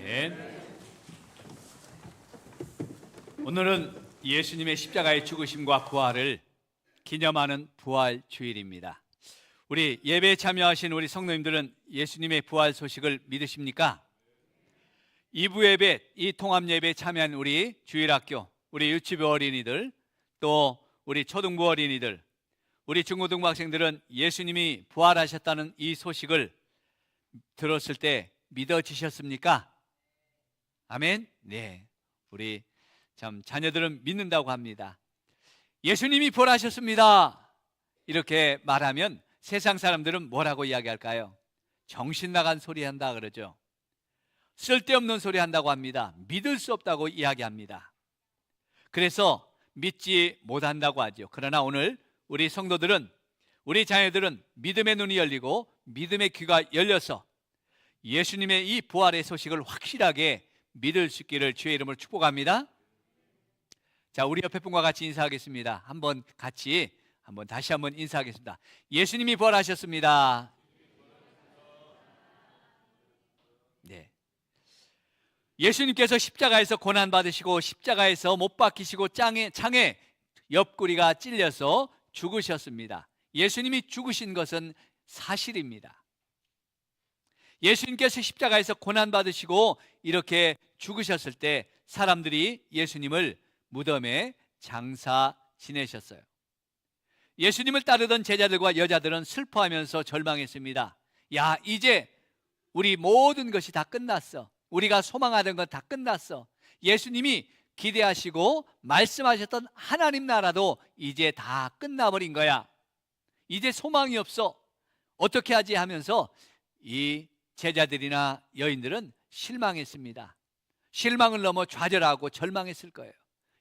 아멘. 오늘은 예수님의 십자가의 죽으심과 부활을 기념하는 부활 주일입니다. 우리 예배에 참여하신 우리 성도님들은 예수님의 부활 소식을 믿으십니까? 2부 예배, 이 통합 예배에 참여한 우리 주일학교, 우리 유치부 어린이들, 또 우리 초등부 어린이들, 우리 중고등부 학생들은 예수님이 부활하셨다는 이 소식을 들었을 때 믿어지셨습니까? 아멘. 네, 우리 참 자녀들은 믿는다고 합니다. 예수님이 부활하셨습니다 이렇게 말하면 세상 사람들은 뭐라고 이야기할까요? 정신 나간 소리 한다 그러죠. 쓸데없는 소리 한다고 합니다. 믿을 수 없다고 이야기합니다. 그래서 믿지 못한다고 하죠. 그러나 오늘 우리 성도들은, 우리 자녀들은 믿음의 눈이 열리고 믿음의 귀가 열려서 예수님의 이 부활의 소식을 확실하게 믿을 수 있기를 주의 이름으로 축복합니다. 자, 우리 옆에 분과 같이 인사하겠습니다. 다시 한번 인사하겠습니다. 예수님이 부활하셨습니다. 네. 예수님께서 십자가에서 고난 받으시고 십자가에서 못 박히시고 창에 옆구리가 찔려서 죽으셨습니다. 예수님이 죽으신 것은 사실입니다. 예수님께서 십자가에서 고난 받으시고 이렇게 죽으셨을 때 사람들이 예수님을 무덤에 장사 지내셨어요. 예수님을 따르던 제자들과 여자들은 슬퍼하면서 절망했습니다. 야, 이제 우리 모든 것이 다 끝났어. 우리가 소망하던 건 다 끝났어. 예수님이 기대하시고 말씀하셨던 하나님 나라도 이제 다 끝나버린 거야. 이제 소망이 없어. 어떻게 하지 하면서 이 제자들이나 여인들은 실망했습니다. 실망을 넘어 좌절하고 절망했을 거예요.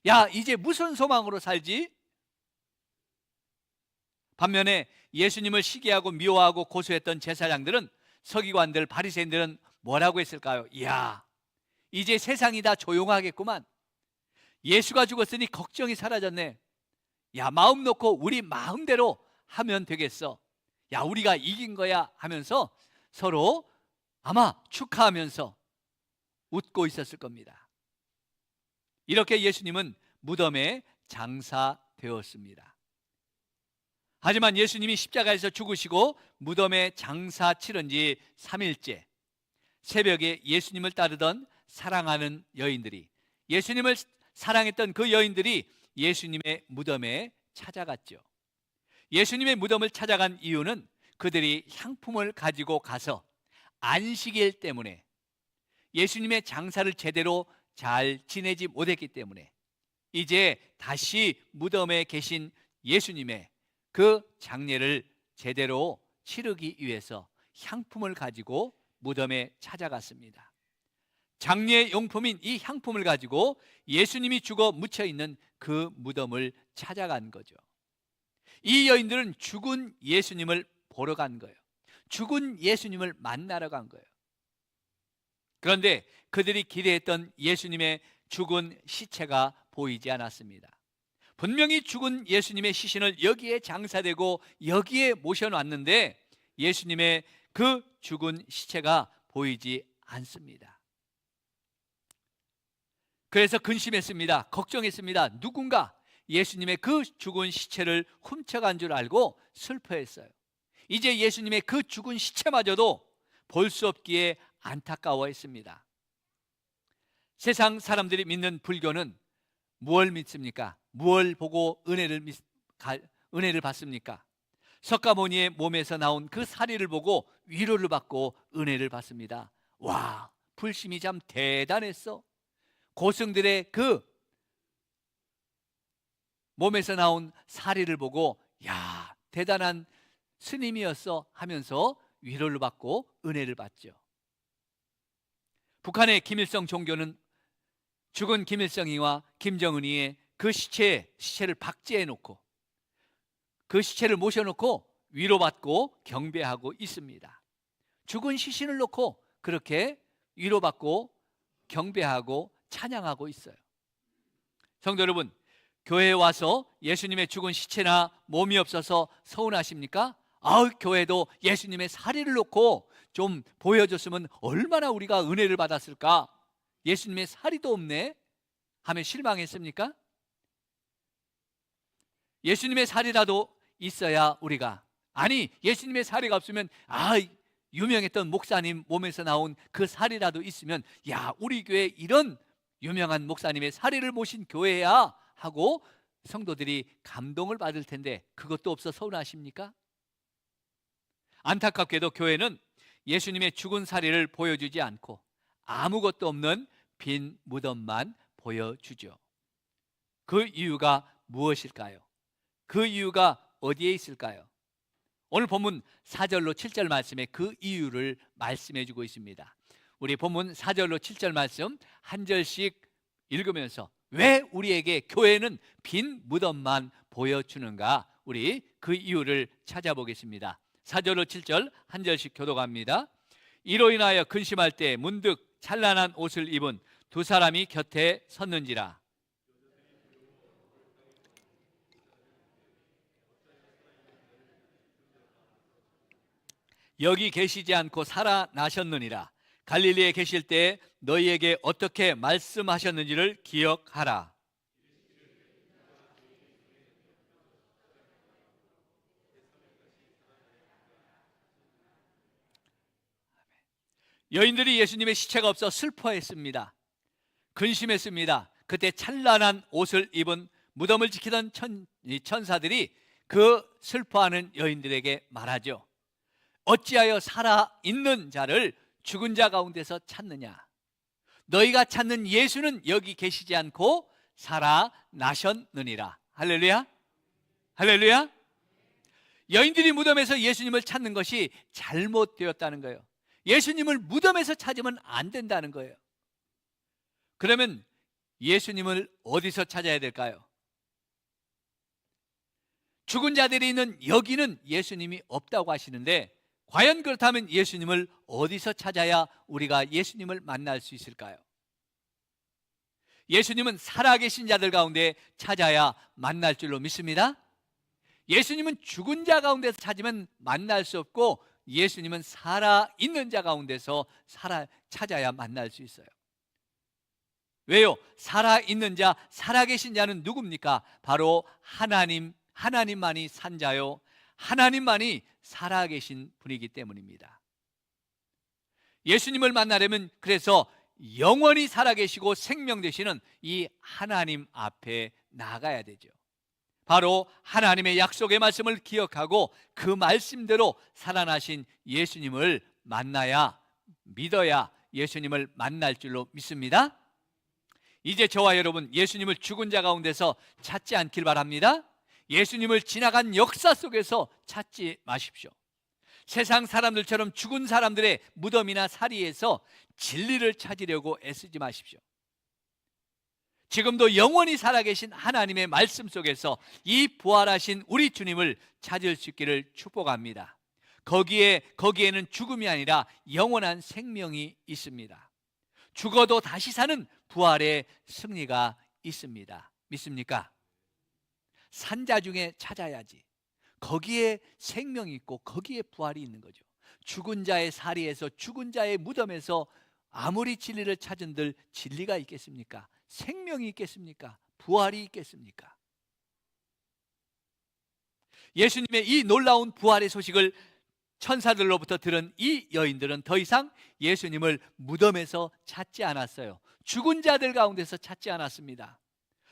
야, 이제 무슨 소망으로 살지? 반면에 예수님을 시기하고 미워하고 고소했던 제사장들은, 서기관들, 바리새인들은 뭐라고 했을까요? 이야, 이제 세상이 다 조용하겠구만. 예수가 죽었으니 걱정이 사라졌네. 야, 마음 놓고 우리 마음대로 하면 되겠어. 야, 우리가 이긴 거야 하면서 서로 아마 축하하면서 웃고 있었을 겁니다. 이렇게 예수님은 무덤에 장사되었습니다. 하지만 예수님이 십자가에서 죽으시고 무덤에 장사 치른 지 3일째, 새벽에 예수님을 따르던 사랑하는 여인들이, 예수님을 사랑했던 그 여인들이 예수님의 무덤에 찾아갔죠. 예수님의 무덤을 찾아간 이유는 그들이 향품을 가지고 가서 안식일 때문에, 예수님의 장사를 제대로 잘 지내지 못했기 때문에 이제 다시 무덤에 계신 예수님의 그 장례를 제대로 치르기 위해서 향품을 가지고 무덤에 찾아갔습니다. 장례 용품인 이 향품을 가지고 예수님이 죽어 묻혀있는 그 무덤을 찾아간 거죠. 이 여인들은 죽은 예수님을 보러 간 거예요. 죽은 예수님을 만나러 간 거예요. 그런데 그들이 기대했던 예수님의 죽은 시체가 보이지 않았습니다. 분명히 죽은 예수님의 시신을 여기에 장사되고 여기에 모셔놨는데 예수님의 그 죽은 시체가 보이지 않습니다. 그래서 근심했습니다. 걱정했습니다. 누군가 예수님의 그 죽은 시체를 훔쳐간 줄 알고 슬퍼했어요. 이제 예수님의 그 죽은 시체마저도 볼 수 없기에 안타까워했습니다. 세상 사람들이 믿는 불교는 무엇을 믿습니까? 무엇을 보고 은혜를 받습니까? 석가모니의 몸에서 나온 그 사리를 보고 위로를 받고 은혜를 받습니다. 와, 불심이 참 대단했어. 고승들의 그 몸에서 나온 사리를 보고 야, 대단한 스님이었어 하면서 위로를 받고 은혜를 받죠. 북한의 김일성 종교는 죽은 김일성이와 김정은이의 그 시체를 박제해 놓고 그 시체를 모셔놓고 위로받고 경배하고 있습니다. 죽은 시신을 놓고 그렇게 위로받고 경배하고 찬양하고 있어요. 성도 여러분, 교회에 와서 예수님의 죽은 시체나 몸이 없어서 서운하십니까? 교회도 예수님의 사리를 놓고 좀 보여줬으면 얼마나 우리가 은혜를 받았을까? 예수님의 사리도 없네 하며 실망했습니까? 예수님의 사리라도 있어야 우리가, 아니 예수님의 사리가 없으면 유명했던 목사님 몸에서 나온 그 사리라도 있으면 야, 우리 교회 이런 유명한 목사님의 사리를 모신 교회야 하고 성도들이 감동을 받을 텐데 그것도 없어 서운하십니까? 안타깝게도 교회는 예수님의 죽은 사리를 보여주지 않고 아무것도 없는 빈 무덤만 보여주죠. 그 이유가 무엇일까요? 그 이유가 어디에 있을까요? 오늘 본문 4절로 7절 말씀에 그 이유를 말씀해 주고 있습니다. 우리 본문 4절로 7절 말씀 한 절씩 읽으면서 왜 우리에게 교회는 빈 무덤만 보여주는가, 우리 그 이유를 찾아보겠습니다. 4절로 7절 한 절씩 교독합니다. 이로 인하여 근심할 때 문득 찬란한 옷을 입은 두 사람이 곁에 섰는지라. 여기 계시지 않고 살아나셨느니라. 갈릴리에 계실 때 너희에게 어떻게 말씀하셨는지를 기억하라. 여인들이 예수님의 시체가 없어 슬퍼했습니다. 근심했습니다. 그때 찬란한 옷을 입은 무덤을 지키던 천사들이 그 슬퍼하는 여인들에게 말하죠. 어찌하여 살아있는 자를 죽은 자 가운데서 찾느냐? 너희가 찾는 예수는 여기 계시지 않고 살아나셨느니라. 할렐루야, 할렐루야. 여인들이 무덤에서 예수님을 찾는 것이 잘못되었다는 거예요. 예수님을 무덤에서 찾으면 안 된다는 거예요. 그러면 예수님을 어디서 찾아야 될까요? 죽은 자들이 있는 여기는 예수님이 없다고 하시는데 과연 그렇다면 예수님을 어디서 찾아야 우리가 예수님을 만날 수 있을까요? 예수님은 살아계신 자들 가운데 찾아야 만날 줄로 믿습니다. 예수님은 죽은 자 가운데서 찾으면 만날 수 없고 예수님은 살아있는 자 가운데서 찾아야 만날 수 있어요. 왜요? 살아있는 자, 살아계신 자는 누굽니까? 바로 하나님만이 산 자요, 하나님만이 살아계신 분이기 때문입니다. 예수님을 만나려면 그래서 영원히 살아계시고 생명 되시는 이 하나님 앞에 나가야 되죠. 바로 하나님의 약속의 말씀을 기억하고 그 말씀대로 살아나신 예수님을 만나야, 믿어야 예수님을 만날 줄로 믿습니다. 이제 저와 여러분 예수님을 죽은 자 가운데서 찾지 않길 바랍니다. 예수님을 지나간 역사 속에서 찾지 마십시오. 세상 사람들처럼 죽은 사람들의 무덤이나 사리에서 진리를 찾으려고 애쓰지 마십시오. 지금도 영원히 살아계신 하나님의 말씀 속에서 이 부활하신 우리 주님을 찾을 수 있기를 축복합니다. 거기에는 죽음이 아니라 영원한 생명이 있습니다. 죽어도 다시 사는 부활의 승리가 있습니다. 믿습니까? 산자 중에 찾아야지. 거기에 생명이 있고 거기에 부활이 있는 거죠. 죽은 자의 사리에서, 죽은 자의 무덤에서 아무리 진리를 찾은들 진리가 있겠습니까? 생명이 있겠습니까? 부활이 있겠습니까? 예수님의 이 놀라운 부활의 소식을 천사들로부터 들은 이 여인들은 더 이상 예수님을 무덤에서 찾지 않았어요. 죽은 자들 가운데서 찾지 않았습니다.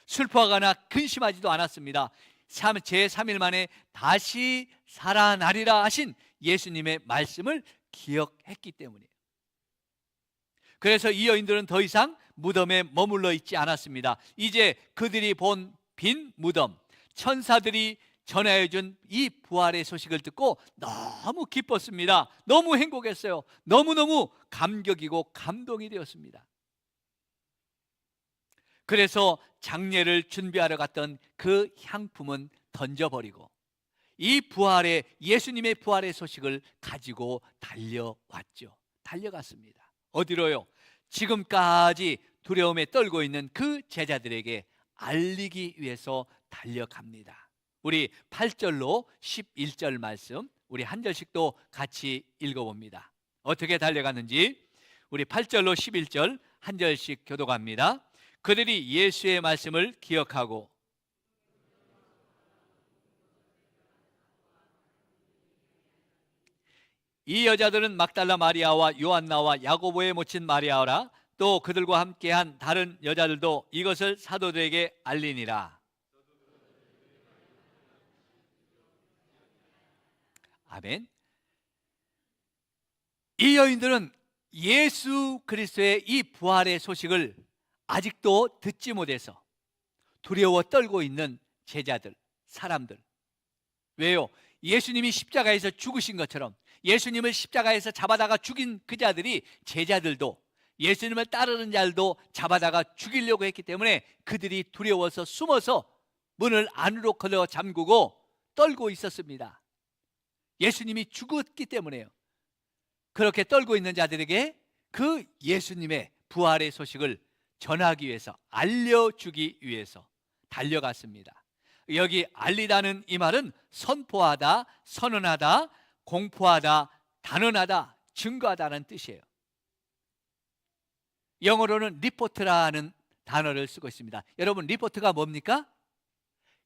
슬퍼하거나 근심하지도 않았습니다. 제3일 만에 다시 살아나리라 하신 예수님의 말씀을 기억했기 때문이에요. 그래서 이 여인들은 더 이상 무덤에 머물러 있지 않았습니다. 이제 그들이 본 빈 무덤, 천사들이 전해준 이 부활의 소식을 듣고 너무 기뻤습니다. 너무 행복했어요. 너무너무 감격이고 감동이 되었습니다. 그래서 장례를 준비하러 갔던 그 향품은 던져버리고 이 부활의, 예수님의 부활의 소식을 가지고 달려왔죠. 달려갔습니다. 어디로요? 지금까지 두려움에 떨고 있는 그 제자들에게 알리기 위해서 달려갑니다. 우리 8절로 11절 말씀 우리 한 절씩 또 같이 읽어봅니다. 어떻게 달려갔는지 우리 8절로 11절 한 절씩 교독합니다. 그들이 예수의 말씀을 기억하고 이 여자들은 막달라 마리아와 요한나와 야고보의 모친 마리아라. 또 그들과 함께한 다른 여자들도 이것을 사도들에게 알리니라. 아멘. 이 여인들은 예수 그리스도의 이 부활의 소식을 아직도 듣지 못해서 두려워 떨고 있는 제자들, 사람들. 왜요? 예수님이 십자가에서 죽으신 것처럼 예수님을 십자가에서 잡아다가 죽인 그 자들이 제자들도 예수님을 따르는 자들도 잡아다가 죽이려고 했기 때문에 그들이 두려워서 숨어서 문을 안으로 걸어 잠그고 떨고 있었습니다. 예수님이 죽었기 때문에요. 그렇게 떨고 있는 자들에게 그 예수님의 부활의 소식을 전하기 위해서, 알려주기 위해서 달려갔습니다. 여기 알리다는 이 말은 선포하다, 선언하다, 공포하다, 단언하다, 증거하다는 뜻이에요. 영어로는 리포트라는 단어를 쓰고 있습니다. 여러분, 리포트가 뭡니까?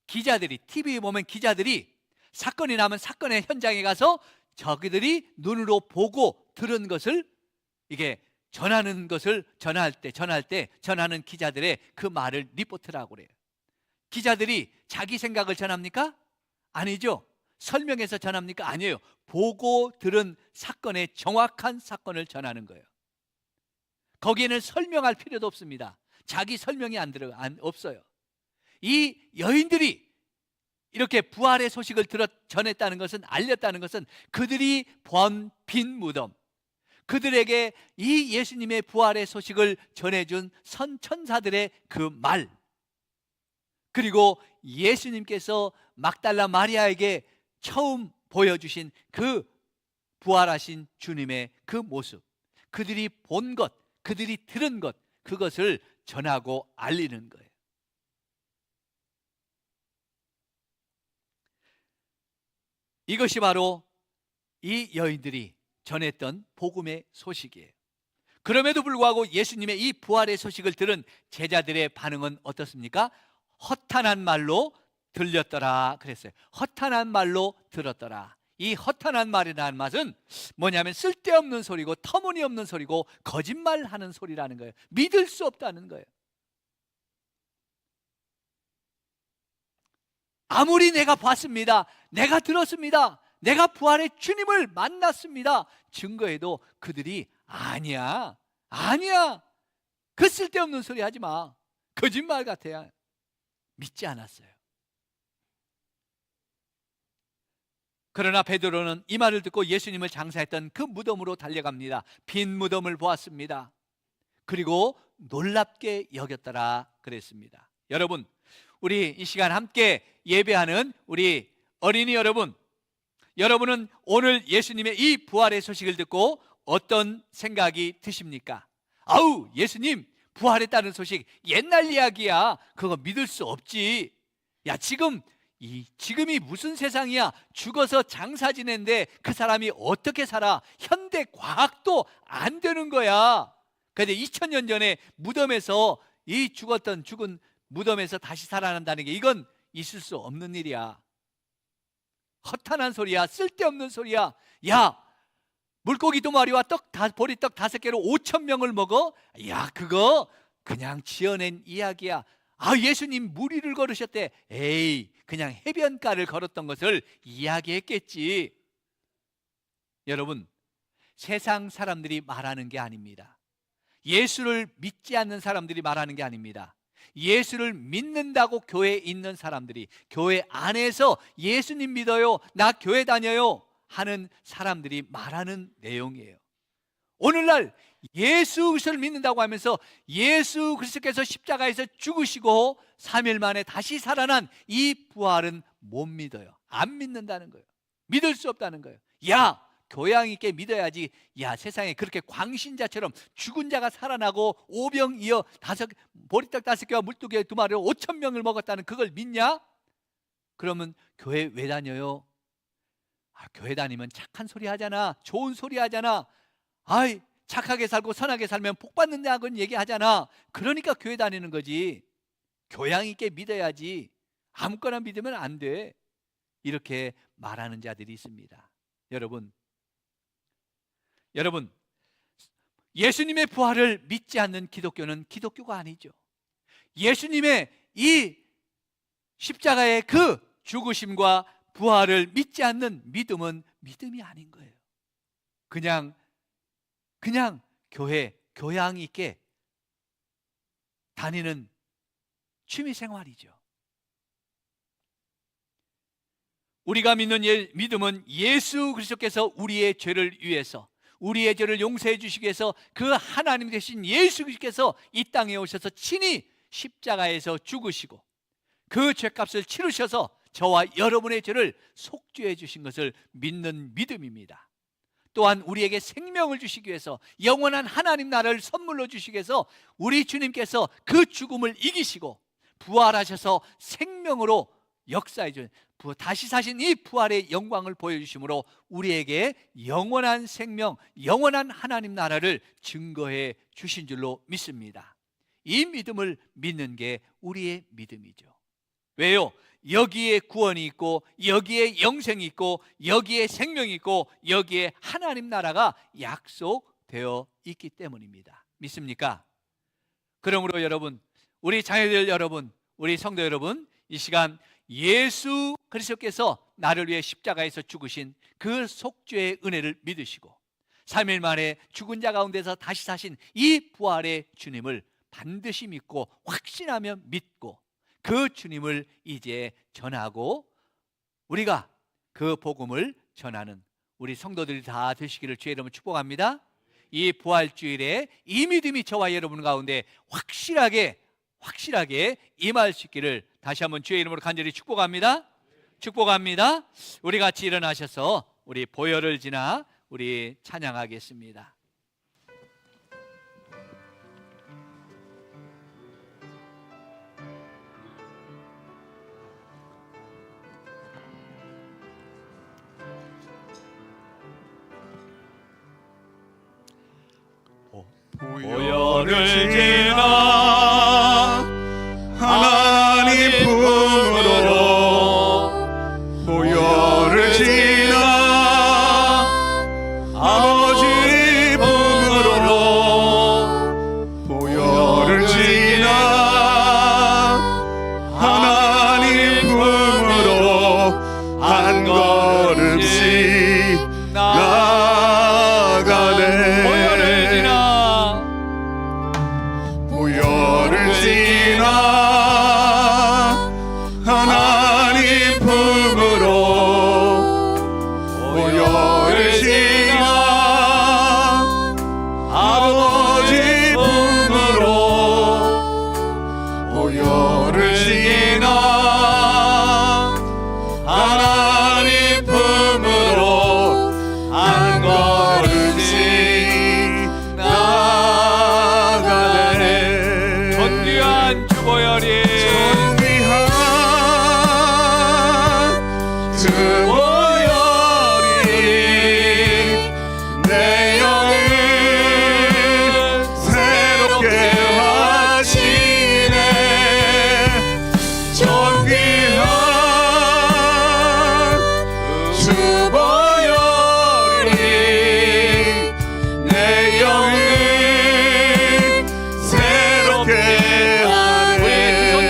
기자들이, TV에 보면 기자들이 사건이 나면 사건의 현장에 가서 저기들이 눈으로 보고 들은 것을 이게 전하는 것을 전할 때 전하는 기자들의 그 말을 리포트라고 그래요. 기자들이 자기 생각을 전합니까? 아니죠. 설명해서 전합니까? 아니에요. 보고 들은 사건의 정확한 사건을 전하는 거예요. 거기에는 설명할 필요도 없습니다. 자기 설명이 없어요. 이 여인들이 이렇게 부활의 소식을 전했다는 것은, 알렸다는 것은 그들이 본 빈 무덤, 그들에게 이 예수님의 부활의 소식을 전해준 선천사들의 그 말, 그리고 예수님께서 막달라 마리아에게 처음 보여주신 그 부활하신 주님의 그 모습, 그들이 본 것, 그들이 들은 것, 그것을 전하고 알리는 거예요. 이것이 바로 이 여인들이 전했던 복음의 소식이에요. 그럼에도 불구하고 예수님의 이 부활의 소식을 들은 제자들의 반응은 어떻습니까? 허탄한 말로 들렸더라 그랬어요. 허탄한 말로 들었더라. 이 허탄한 말이라는 말은 뭐냐면 쓸데없는 소리고 터무니없는 소리고 거짓말하는 소리라는 거예요. 믿을 수 없다는 거예요. 아무리 내가 봤습니다, 내가 들었습니다, 내가 부활의 주님을 만났습니다 증거해도 그들이 아니야 그 쓸데없는 소리 하지 마, 거짓말 같아요. 믿지 않았어요. 그러나 베드로는 이 말을 듣고 예수님을 장사했던 그 무덤으로 달려갑니다. 빈 무덤을 보았습니다. 그리고 놀랍게 여겼더라 그랬습니다. 여러분, 우리 이 시간 함께 예배하는 우리 어린이 여러분, 여러분은 오늘 예수님의 이 부활의 소식을 듣고 어떤 생각이 드십니까? 아우, 예수님 부활했다는 소식 옛날 이야기야, 그거 믿을 수 없지. 야, 지금이 무슨 세상이야? 죽어서 장사 지낸데 그 사람이 어떻게 살아? 현대 과학도 안 되는 거야. 근데 2000년 전에 무덤에서 죽은 무덤에서 다시 살아난다는 게 이건 있을 수 없는 일이야. 허탄한 소리야, 쓸데없는 소리야. 야, 물고기 2마리와 보리떡 5개로 5,000명을 먹어? 야, 그거 그냥 지어낸 이야기야. 아, 예수님 물 위를 걸으셨대. 에이, 그냥 해변가를 걸었던 것을 이야기했겠지. 여러분, 세상 사람들이 말하는 게 아닙니다. 예수를 믿지 않는 사람들이 말하는 게 아닙니다. 예수를 믿는다고 교회에 있는 사람들이, 교회 안에서 예수님 믿어요, 나 교회 다녀요 하는 사람들이 말하는 내용이에요. 오늘날 예수 그리스도를 믿는다고 하면서 예수 그리스도께서 십자가에서 죽으시고 3일 만에 다시 살아난 이 부활은 못 믿어요. 안 믿는다는 거예요. 믿을 수 없다는 거예요. 야, 교양 있게 믿어야지. 야, 세상에 그렇게 광신자처럼 죽은 자가 살아나고 오병이어 보리떡 5개와 물두개 2마리로 5,000명을 먹었다는 그걸 믿냐? 그러면 교회 왜 다녀요? 아, 교회 다니면 착한 소리 하잖아, 좋은 소리 하잖아. 아이, 착하게 살고 선하게 살면 복 받는다고 얘기하잖아. 그러니까 교회 다니는 거지. 교양 있게 믿어야지. 아무거나 믿으면 안 돼. 이렇게 말하는 자들이 있습니다. 여러분, 예수님의 부활을 믿지 않는 기독교는 기독교가 아니죠. 예수님의 이 십자가의 그 죽으심과 부활을 믿지 않는 믿음은 믿음이 아닌 거예요. 그냥 교회 교양 있게 다니는 취미 생활이죠. 우리가 믿는 믿음은 예수 그리스도께서 우리의 죄를 위해서, 우리의 죄를 용서해 주시기 위해서 그 하나님 되신 예수 그리스도께서 이 땅에 오셔서 친히 십자가에서 죽으시고 그 죄값을 치르셔서 저와 여러분의 죄를 속죄해 주신 것을 믿는 믿음입니다. 또한 우리에게 생명을 주시기 위해서, 영원한 하나님 나라를 선물로 주시기 위해서 우리 주님께서 그 죽음을 이기시고 부활하셔서 생명으로 역사해 준, 다시 사신 이 부활의 영광을 보여주심으로 우리에게 영원한 생명, 영원한 하나님 나라를 증거해 주신 줄로 믿습니다. 이 믿음을 믿는 게 우리의 믿음이죠. 왜요? 여기에 구원이 있고, 여기에 영생이 있고, 여기에 생명이 있고, 여기에 하나님 나라가 약속되어 있기 때문입니다. 믿습니까? 그러므로 여러분, 우리 자녀들 여러분, 우리 성도 여러분, 이 시간 예수 그리스도께서 나를 위해 십자가에서 죽으신 그 속죄의 은혜를 믿으시고 3일 만에 죽은 자 가운데서 다시 사신 이 부활의 주님을 반드시 믿고 확신하며 믿고 그 주님을 이제 전하고 우리가 그 복음을 전하는 우리 성도들이 다 되시기를 주의 이름으로 축복합니다. 이 부활주일에 이 믿음이 저와 여러분 가운데 확실하게 임할 수 있기를 다시 한번 주의 이름으로 간절히 축복합니다. 우리 같이 일어나셔서 우리 보혈을 지나 우리 찬양하겠습니다. 보혈을 지나 하나님 품으로, 보혈을 지나 아버지 품으로, 보혈을 지나 하나님 품으로 한 걸음씩 나가네. 하나님 품으로, 보혈을 지나 아버지 품으로, 보혈을 지나 하나님 품으로 한 걸음씩 나가네. 존귀한 주 보혈이, 주 보혈이 내 영을 새롭게 하시네. 존귀한 주 보혈이 내 영을 새롭게 하네.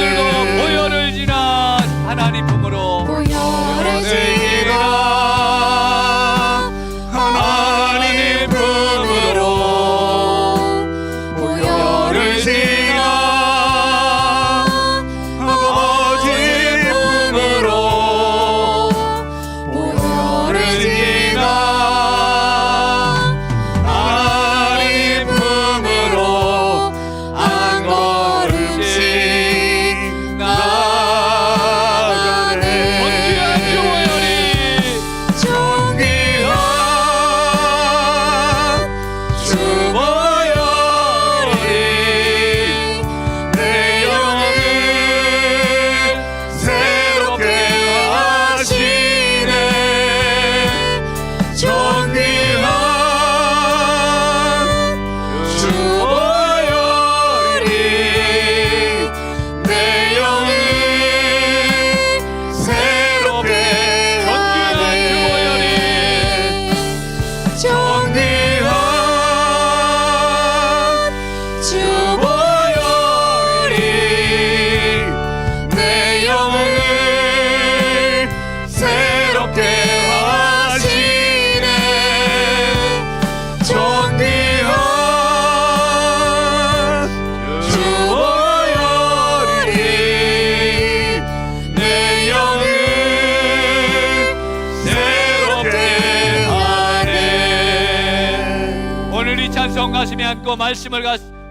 가슴에 안고 말씀을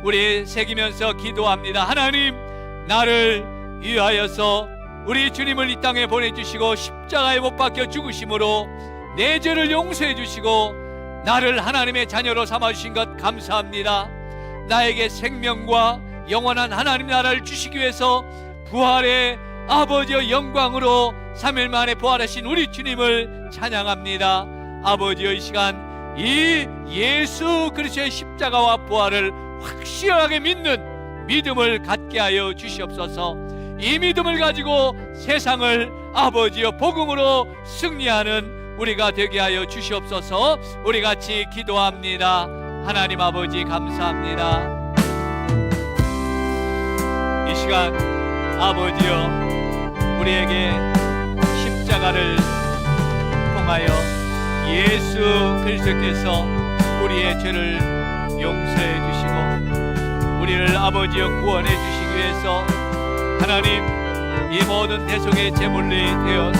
우리 새기면서 기도합니다. 하나님, 나를 위하여서 우리 주님을 이 땅에 보내주시고 십자가에 못 박혀 죽으심으로 내 죄를 용서해 주시고 나를 하나님의 자녀로 삼아주신 것 감사합니다. 나에게 생명과 영원한 하나님 나라를 주시기 위해서 부활의 아버지의 영광으로 3일 만에 부활하신 우리 주님을 찬양합니다. 아버지의 이 시간, 이 예수 그리스도의 십자가와 부활을 확실하게 믿는 믿음을 갖게 하여 주시옵소서. 이 믿음을 가지고 세상을 아버지의 복음으로 승리하는 우리가 되게 하여 주시옵소서. 우리 같이 기도합니다. 하나님 아버지, 감사합니다. 이 시간 아버지여, 우리에게 십자가를 통하여 예수 그리스도께서 우리의 죄를 용서해 주시고 우리를 아버지여 구원해 주시기 위해서 하나님, 이 모든 대속의 제물이 되어서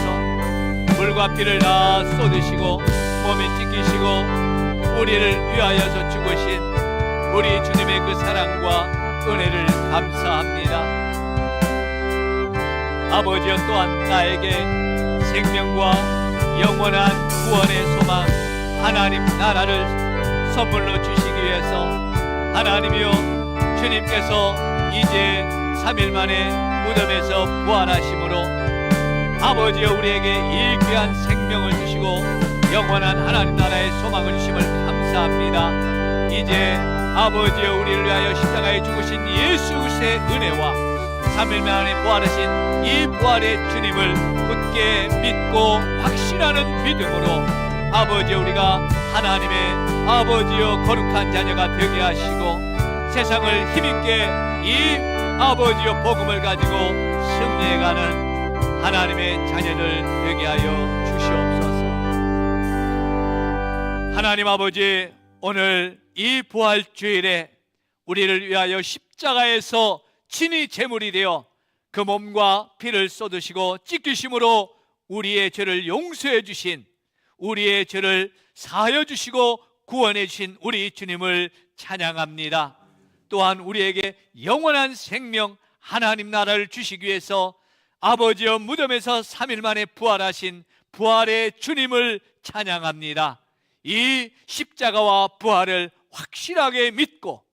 물과 피를 다 쏟으시고 몸에 찢기시고 우리를 위하여서 죽으신 우리 주님의 그 사랑과 은혜를 감사합니다. 아버지여, 또한 나에게 생명과 영원한 구원의 소망, 하나님 나라를 선물로 주시기 위해서 하나님이여, 주님께서 이제 3일 만에 무덤에서 부활하심으로 아버지여, 우리에게 이 귀한 생명을 주시고 영원한 하나님 나라의 소망을 주심을 감사합니다. 이제 아버지여, 우리를 위하여 십자가에 죽으신 예수 그리스도의 은혜와 3일 만에 부활하신 이 부활의 주님을 굳게 믿고 확신하는 믿음으로 아버지여, 우리가 하나님의 아버지여 거룩한 자녀가 되게 하시고 세상을 힘있게 이 아버지여 복음을 가지고 승리해가는 하나님의 자녀들 되게 하여 주시옵소서. 하나님 아버지, 오늘 이 부활주일에 우리를 위하여 십자가에서 친히 제물이 되어 그 몸과 피를 쏟으시고 찢기심으로 우리의 죄를 용서해 주신, 우리의 죄를 사하여 주시고 구원해 주신 우리 주님을 찬양합니다. 또한 우리에게 영원한 생명, 하나님 나라를 주시기 위해서 아버지여 무덤에서 3일 만에 부활하신 부활의 주님을 찬양합니다. 이 십자가와 부활을 확실하게 믿고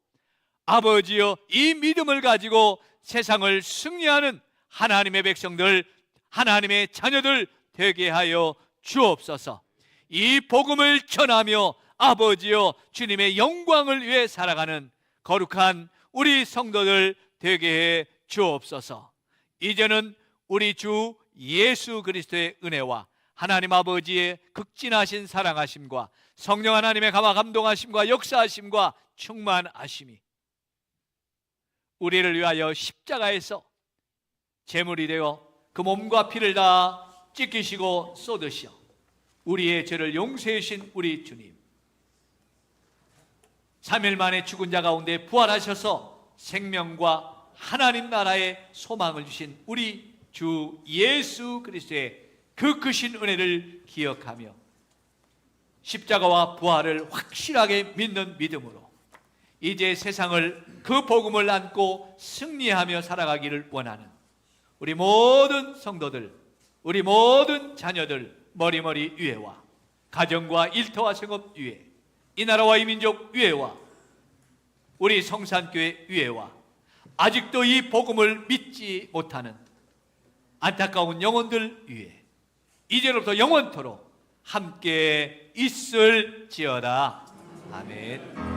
아버지여, 이 믿음을 가지고 세상을 승리하는 하나님의 백성들, 하나님의 자녀들 되게 하여 주옵소서. 이 복음을 전하며 아버지여, 주님의 영광을 위해 살아가는 거룩한 우리 성도들 되게 해 주옵소서. 이제는 우리 주 예수 그리스도의 은혜와 하나님 아버지의 극진하신 사랑하심과 성령 하나님의 감화 감동하심과 역사하심과 충만하심이 우리를 위하여 십자가에서 제물이 되어 그 몸과 피를 다 찢기시고 쏟으시어 우리의 죄를 용서해 주신 우리 주님, 3일 만에 죽은 자 가운데 부활하셔서 생명과 하나님 나라의 소망을 주신 우리 주 예수 그리스도의 그 크신 은혜를 기억하며 십자가와 부활을 확실하게 믿는 믿음으로 이제 세상을 그 복음을 안고 승리하며 살아가기를 원하는 우리 모든 성도들, 우리 모든 자녀들 머리머리 위에와 가정과 일터와 생업 위에, 이 나라와 이 민족 위에와 우리 성산교회 위에와 아직도 이 복음을 믿지 못하는 안타까운 영혼들 위에 이제로부터 영원토록 함께 있을지어다. 아멘.